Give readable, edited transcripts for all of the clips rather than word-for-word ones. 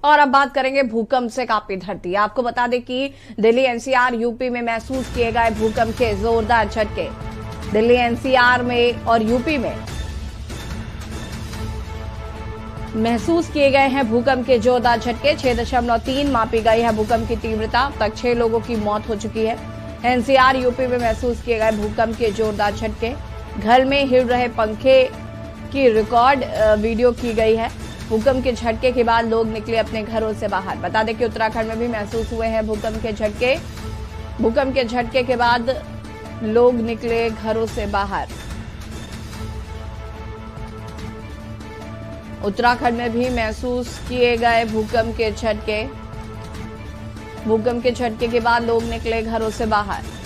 और अब बात करेंगे भूकंप से कांपी धरती। आपको बता दें कि दिल्ली एनसीआर यूपी में महसूस किए गए भूकंप के जोरदार झटके। दिल्ली एनसीआर में और यूपी में महसूस किए गए हैं भूकंप के जोरदार झटके। 6.3 मापी गई है भूकंप की तीव्रता। अब तक 6 लोगों की मौत हो चुकी है। एनसीआर यूपी में महसूस किए गए भूकंप के जोरदार झटके। घर में हिल रहे पंखे की रिकॉर्ड वीडियो की गई है। भूकंप के झटके के बाद लोग निकले अपने घरों से बाहर। बता दें कि उत्तराखंड में भी महसूस हुए हैं भूकंप के झटके। भूकंप के झटके के बाद लोग निकले घरों से बाहर। उत्तराखंड में भी महसूस किए गए भूकंप के झटके। भूकंप के झटके के बाद लोग निकले घरों से बाहर।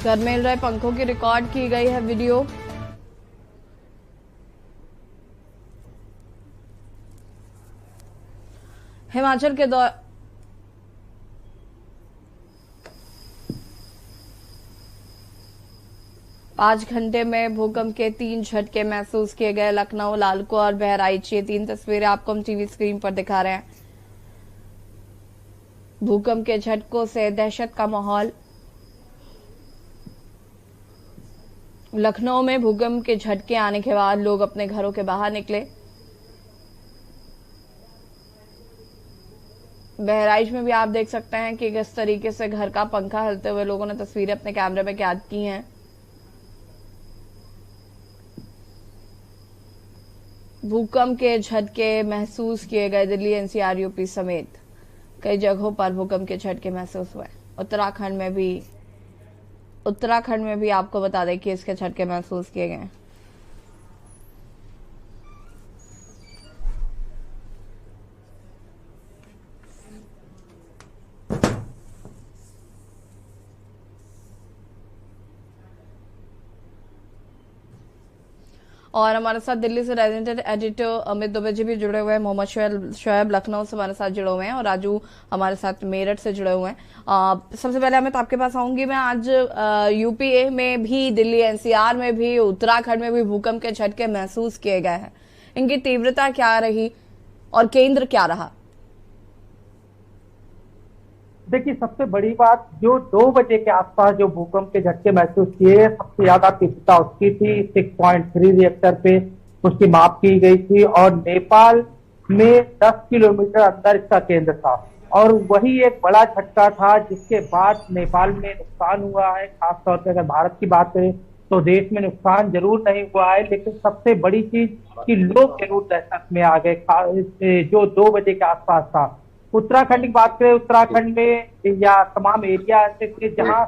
घर मिल रहे पंखों की रिकॉर्ड की गई है वीडियो। हिमाचल के 5 घंटे में भूकंप के 3 झटके महसूस किए गए। लखनऊ, लालको और बहराइच, ये 3 तस्वीरें आपको हम टीवी स्क्रीन पर दिखा रहे हैं। भूकंप के झटकों से दहशत का माहौल। लखनऊ में भूकंप के झटके आने के बाद लोग अपने घरों के बाहर निकले। बहराइच में भी आप देख सकते हैं कि किस तरीके से घर का पंखा हिलते हुए लोगों ने तस्वीरें अपने कैमरे में कैद की हैं। भूकंप के झटके महसूस किए गए। दिल्ली, एनसीआर, यूपी समेत कई जगहों पर भूकंप के झटके महसूस हुए। उत्तराखंड में भी आपको बता दें कि इसके झटके महसूस किए गए। और हमारे साथ दिल्ली से रेजिडेंट एडिटर अमित दुबे जी भी जुड़े हुए हैं। मोहम्मद शोएब लखनऊ से हमारे साथ जुड़े हुए हैं और राजू हमारे साथ मेरठ से जुड़े हुए हैं। सबसे पहले अमित आपके पास आऊंगी मैं। आज यूपी में भी, दिल्ली एनसीआर में भी, उत्तराखंड में भी भूकंप के झटके महसूस किए गए हैं। इनकी तीव्रता क्या रही और केंद्र क्या रहा? देखिए, सबसे बड़ी बात, जो 2 बजे के आसपास जो भूकंप के झटके महसूस किए, सबसे ज्यादा तीव्रता उसकी थी। 6.3 रिएक्टर पे उसकी माप की गई थी और नेपाल में 10 किलोमीटर अंदर इसका केंद्र था और वही एक बड़ा झटका था जिसके बाद नेपाल में नुकसान हुआ है। खासतौर पर अगर भारत की बात करें तो देश में नुकसान जरूर नहीं हुआ है, लेकिन सबसे बड़ी चीज कि लोग जरूर दहशत में आ गए जो 2 बजे के आसपास था। उत्तराखंड की बात करें, उत्तराखंड में या तमाम एरिया ऐसे थे जहां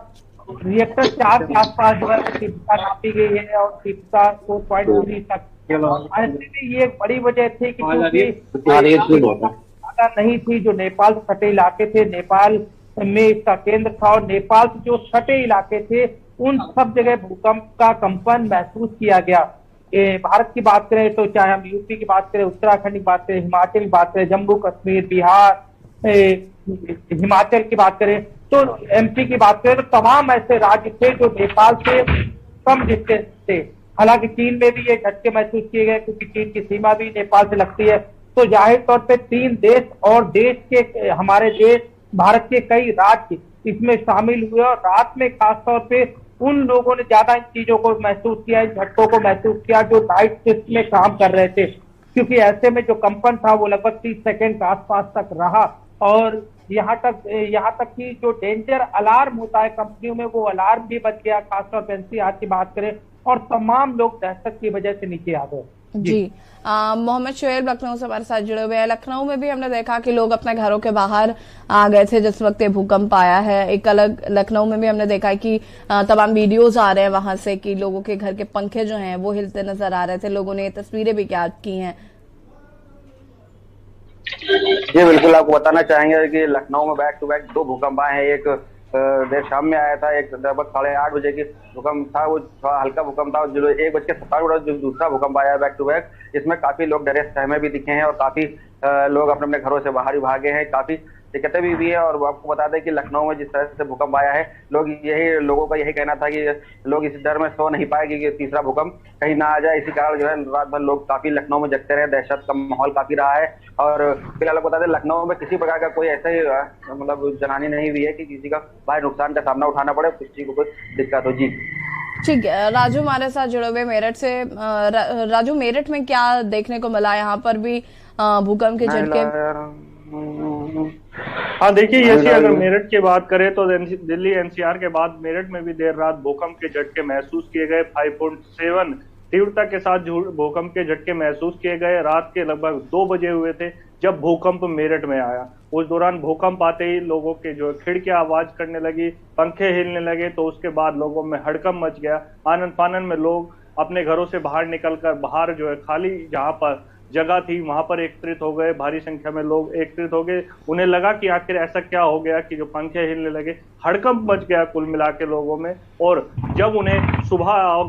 रिएक्टर 4 के आसपास जो है तीव्रता नापी गई है और तीव्रता 4.3 तक। ऐसे में ये एक बड़ी वजह थी कि ज्यादा नहीं थी। जो नेपाल से सटे इलाके थे, नेपाल में इसका केंद्र था और नेपाल से जो सटे इलाके थे उन सब जगह भूकंप का कंपन महसूस किया गया। भारत की बात करें तो चाहे हम यूपी की बात करें, उत्तराखंड की बात करें, हिमाचल की बात करें, जम्मू कश्मीर, बिहार, हिमाचल की बात करें तो एमपी की बात करें तो तमाम ऐसे राज्य थे जो नेपाल से कम डिस्टेंस थे। हालांकि चीन में भी ये झटके महसूस किए गए क्योंकि चीन की सीमा भी नेपाल से लगती है। तो जाहिर तौर पे 3 देश और देश के हमारे देश भारत के कई राज्य इसमें शामिल हुए और रात में खासतौर पे उन लोगों ने ज्यादा इन चीजों को महसूस किया, इन झटकों को महसूस किया जो नाइट शिफ्ट में काम कर रहे थे, क्योंकि ऐसे में जो कंपन था वो लगभग 30 सेकेंड के आसपास तक रहा और यहाँ तक कि जो डेंजर अलार्म होता है कंपनियों में वो अलार्म भी बच गया। खासतौर पर एनसीआर की बात करें और तमाम लोग दहशत की वजह से नीचे आ गए। जी, मोहम्मद शोएब लखनऊ से हमारे साथ जुड़े हुए हैं। लखनऊ में भी हमने देखा कि लोग अपने घरों के बाहर आ गए थे जिस वक्त ये भूकंप आया है। एक अलग लखनऊ में भी हमने देखा कि तमाम वीडियोज आ रहे हैं वहां से कि लोगों के घर के पंखे जो हैं वो हिलते नजर आ रहे थे। लोगों ने ये तस्वीरें भी कैद की हैं। जी बिल्कुल, आपको बताना चाहेंगे कि लखनऊ में बैक टू बैक दो भूकंप आए हैं। एक देर शाम में आया था, एक लगभग 8:30 बजे की भूकंप था, वो थोड़ा हल्का भूकंप था। जो 1:57 जो दूसरा भूकंप आया बैक टू बैक, इसमें काफी लोग डरे सहमे भी दिखे हैं और काफी लोग अपने अपने घरों से बाहर भी भागे हैं। काफी दिक्कतें भी हुई है। और आपको बता दें कि लखनऊ में जिस तरह से भूकंप आया है, लोगों का यही कहना था कि लोग इस डर में सो नहीं पाए कि तीसरा भूकंप कहीं ना आ जाए। इसी कारण जो है रात भर लोग काफी लखनऊ में जगते रहे, दहशत का माहौल काफी रहा है। और फिलहाल आपको बता दें, लखनऊ में किसी प्रकार का कोई ऐसा ही मतलब जनहानि नहीं हुई है कि किसी का भारी नुकसान का सामना उठाना पड़े, किसी को कोई दिक्कत हो। जी ठीक है, राजू हमारे साथ जुड़े हुए मेरठ से। राजू, मेरठ में क्या देखने को मिला? यहाँ पर भी भूकंप के झटके। हाँ देखिए, जैसे अगर मेरठ की बात करें तो दिल्ली एनसीआर के बाद मेरठ में भी देर रात भूकंप के झटके महसूस किए गए। 5.7 तीव्रता के साथ भूकंप के झटके महसूस किए गए। रात के लगभग 2 बजे हुए थे जब भूकंप मेरठ में आया। उस दौरान भूकंप आते ही लोगों के जो खिड़कियां आवाज करने लगी, पंखे हिलने लगे, तो उसके बाद लोगों में हड़कंप मच गया। आनन फानन में लोग अपने घरों से बाहर निकलकर बाहर जो है खाली जहां पर जगह थी वहां पर एकत्रित हो गए। भारी संख्या में लोग एकत्रित हो गए। उन्हें लगा कि आखिर ऐसा क्या हो गया कि जो पंखे हिलने लगे, हड़कंप मच गया कुल मिला के लोगों में। और जब उन्हें सुबह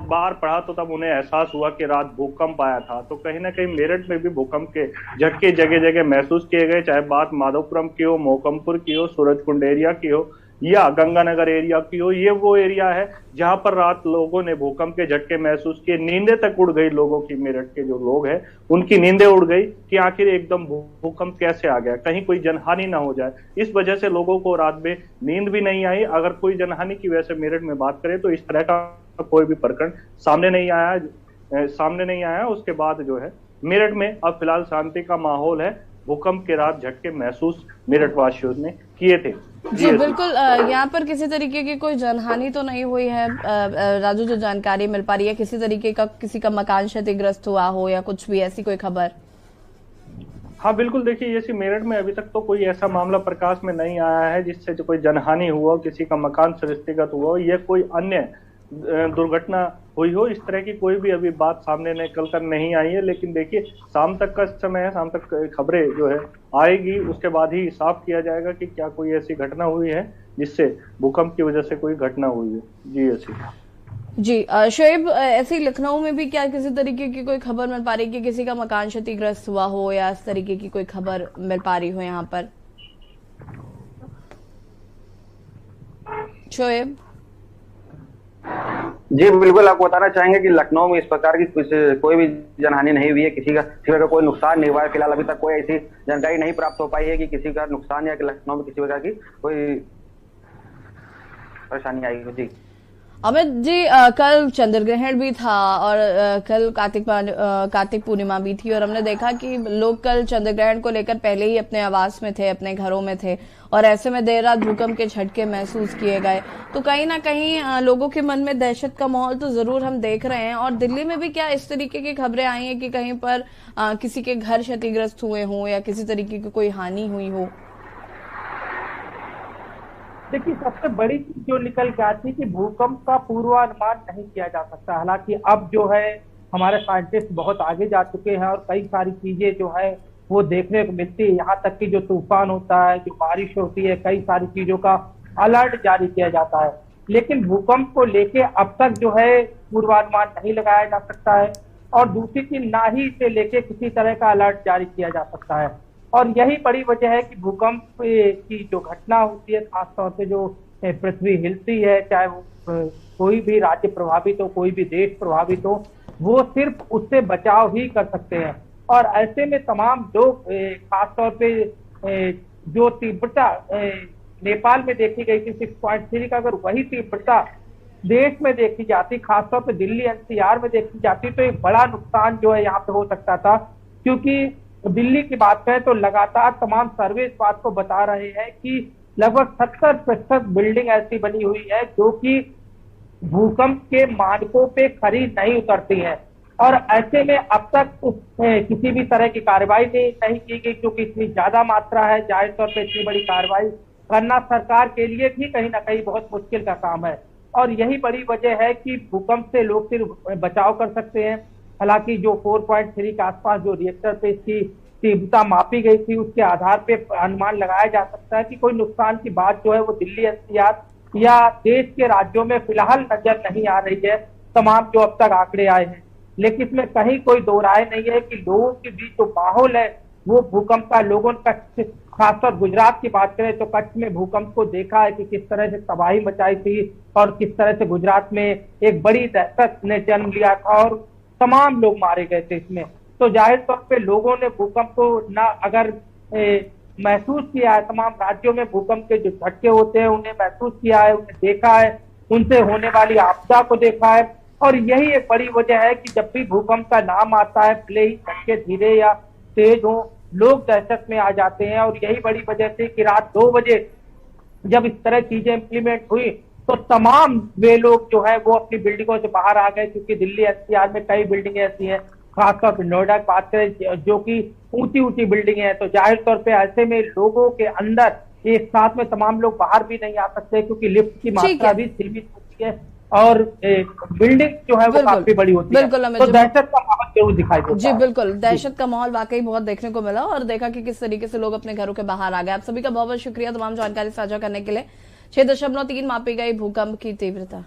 बाहर पढ़ा तो तब उन्हें एहसास हुआ कि रात भूकंप आया था। तो कहीं ना कहीं मेरठ में भी भूकंप के झटके जगह जगह महसूस किए गए, चाहे बात माधोपुरम की हो, मोहकमपुर की हो, सूरजकुंड एरिया की हो या गंगानगर एरिया की हो। ये वो एरिया है जहां पर रात लोगों ने भूकंप के झटके महसूस किए। नींदें तक उड़ गई लोगों की। मेरठ के जो लोग हैं उनकी नींदें उड़ गई कि आखिर एकदम भूकंप कैसे आ गया, कहीं कोई जनहानि ना हो जाए। इस वजह से लोगों को रात में नींद भी नहीं आई। अगर कोई जनहानि की वजह से मेरठ में बात करें तो इस तरह का कोई भी प्रकरण सामने नहीं आया। उसके बाद जो है मेरठ में अब फिलहाल शांति का माहौल है। भूकंप के रात झटके महसूस मेरठ वासियों ने किए थे। जी बिल्कुल, यहाँ पर किसी तरीके की कोई जनहानि तो नहीं हुई है राजू, जो जानकारी मिल पा रही है? किसी का मकान क्षतिग्रस्त हुआ हो या कुछ भी ऐसी कोई खबर? हाँ बिल्कुल, देखिए जैसे मेरठ में अभी तक तो कोई ऐसा मामला प्रकाश में नहीं आया है जिससे जो कोई जनहानि हुआ, किसी का मकान क्षतिग्रस्त हुआ या कोई अन्य दुर्घटना हुई हो। इस तरह की कोई भी अभी बात सामने निकल कर नहीं आई है। लेकिन देखिए शाम तक का समय है, शाम तक खबरें जो है आएगी, उसके बाद ही साफ किया जाएगा कि क्या कोई ऐसी घटना हुई है जिससे भूकंप की वजह से कोई घटना हुई है। जी ऐसी जी शोएब, ऐसे लखनऊ में भी क्या किसी तरीके की कोई खबर मिल पा रही कि किसी का मकान क्षतिग्रस्त हुआ हो या इस तरीके की कोई खबर मिल पा रही हो यहाँ पर? शोएब जी बिल्कुल, आपको बताना चाहेंगे कि लखनऊ में इस प्रकार की कोई भी जनहानि नहीं हुई है। किसी का कोई नुकसान नहीं हुआ है। फिलहाल अभी तक कोई ऐसी जानकारी नहीं प्राप्त हो पाई है कि किसी का नुकसान या कि लखनऊ में किसी प्रकार की कोई परेशानी आई हो। जी अमित जी, कल चंद्र ग्रहण भी था और कल कार्तिक पूर्णिमा भी थी और हमने देखा कि लोग कल चंद्र ग्रहण को लेकर पहले ही अपने आवास में थे, अपने घरों में थे और ऐसे में देर रात भूकंप के झटके महसूस किए गए। तो कहीं ना कहीं लोगों के मन में दहशत का माहौल तो जरूर हम देख रहे हैं। और दिल्ली में भी क्या इस तरीके की खबरें आई हैं कि कहीं पर किसी के घर क्षतिग्रस्त हुए हों या किसी तरीके की कोई हानि हुई हो? देखिए, सबसे बड़ी चीज जो निकल के आती है कि भूकंप का पूर्वानुमान नहीं किया जा सकता। हालांकि अब जो है हमारे साइंटिस्ट बहुत आगे जा चुके हैं और कई सारी चीजें जो है वो देखने को मिलती है। यहाँ तक कि जो तूफान होता है, जो बारिश होती है, कई सारी चीजों का अलर्ट जारी किया जाता है। लेकिन भूकंप को लेके अब तक जो है पूर्वानुमान नहीं लगाया जा सकता है। और दूसरी चीज, ना ही इसे लेके किसी तरह का अलर्ट जारी किया जा सकता है। और यही बड़ी वजह है कि भूकंप की जो घटना होती है, खासतौर से जो पृथ्वी हिलती है, चाहे वो कोई भी राज्य प्रभावित हो, कोई भी देश प्रभावित हो, वो सिर्फ उससे बचाव ही कर सकते हैं। और ऐसे में तमाम लोग, खासतौर पे जो तीव्रता नेपाल में देखी गई थी 6.3 का, अगर वही तीव्रता देश में देखी जाती, खासतौर पे दिल्ली एनसीआर में देखी जाती, तो एक बड़ा नुकसान जो है यहाँ पे हो सकता था। क्योंकि दिल्ली की बात करें तो लगातार तमाम सर्वे इस बात को बता रहे हैं कि लगभग 70% बिल्डिंग ऐसी बनी हुई है जो कि भूकंप के मानकों पे खरी नहीं उतरती है। और ऐसे में अब तक किसी भी तरह की कार्रवाई नहीं की गई, क्योंकि इतनी ज्यादा मात्रा है। जाहिर तौर पे इतनी बड़ी कार्रवाई करना सरकार के लिए भी कहीं ना कहीं बहुत मुश्किल का काम है। और यही बड़ी वजह है कि भूकंप से लोग सिर्फ बचाव कर सकते हैं। हालांकि जो 4.3 के आसपास जो रिएक्टर पे इसकी तीव्रता मापी गई थी, उसके आधार पे अनुमान लगाया जा सकता है कि कोई नुकसान की बात जो है वो दिल्ली एनसीआर या देश के राज्यों में फिलहाल नजर नहीं आ रही है, तमाम जो अब तक आंकड़े आए हैं। लेकिन इसमें कहीं कोई दो राय नहीं है कि लोगों के बीच जो माहौल है वो भूकंप का, लोगों का खासकर गुजरात की बात करें तो कच्छ में भूकंप को देखा है कि किस तरह से तबाही मचाई थी और किस तरह से गुजरात में एक बड़ी दहशत ने जन्म लिया था और तमाम लोग मारे गए थे इसमें। तो जाहिर तौर पे लोगों ने भूकंप को ना अगर महसूस किया है, तमाम राज्यों में भूकंप के जो झटके होते हैं उन्हें महसूस किया है, उन्हें देखा है, उनसे होने वाली आपदा को देखा है। और यही एक बड़ी वजह है कि जब भी भूकंप का नाम आता है, भले ही झटके धीरे या तेज हो, लोग दहशत में आ जाते हैं। और यही बड़ी वजह थी कि रात 2 बजे जब इस तरह चीजें इंप्लीमेंट हुई तो तमाम वे लोग जो है वो अपनी बिल्डिंगों से बाहर आ गए, क्योंकि दिल्ली एनसीआर में कई बिल्डिंगें ऐसी हैं, खासतौर पर नोएडा की बात करें जो कि ऊंची ऊंची बिल्डिंग है, तो जाहिर तौर पे ऐसे में लोगों के अंदर एक साथ में तमाम लोग बाहर भी नहीं आ सकते, क्योंकि लिफ्ट की मात्रा भी सीमित होती है और बिल्डिंग जो है वो काफी बड़ी होती है। तो दहशत का माहौल जरूर दिखाई देता है। जी बिल्कुल, दहशत का माहौल वाकई बहुत देखने को मिला और देखा कि किस तरीके से लोग अपने घरों के बाहर आ गए। आप सभी का बहुत बहुत शुक्रिया तमाम जानकारी साझा करने के लिए। 6.3 मापी गई भूकंप की तीव्रता।